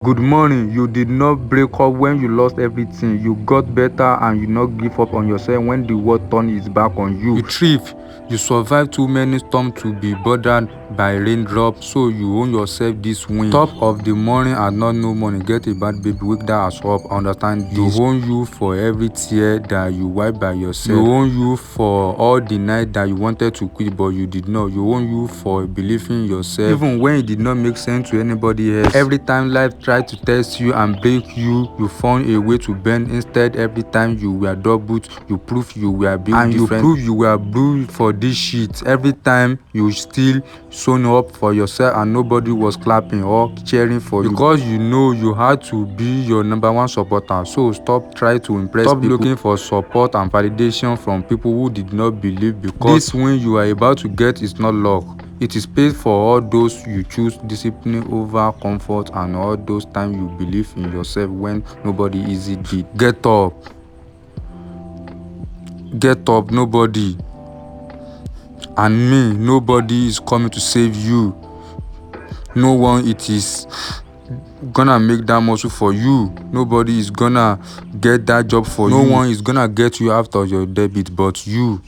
Good morning. You did not break up when you lost everything. You got better and you not give up on yourself when the world turned its back on you. You thrive. You survived too many storms to be bothered by raindrops, so you own yourself this win. Top of the morning and not no money. Get a bad baby, wake that ass up. Understand this. You own you for every tear that you wipe by yourself. You own you for all the night that you wanted to quit but you did not. You own you for believing yourself even when it did not make sense to anybody else. Every time life tried to test you and break you, you found a way to bend. Instead, every time you were doubled, you proved you were built and different. You proved you were built for this shit. Every time you still shown up for yourself and nobody was clapping or cheering for you because you know you had to be your number one supporter. So stop trying to impress people. Stop looking for support and validation from people who did not believe, because this win you are about to get is not luck. It is paid for all those you choose discipline over comfort and all those times you believe in yourself when nobody easy did. Get up. Get up, nobody. And me, nobody is coming to save you. No one it is gonna make that muscle for you. Nobody is gonna get that job for you. No one is gonna get you out of your debit but you.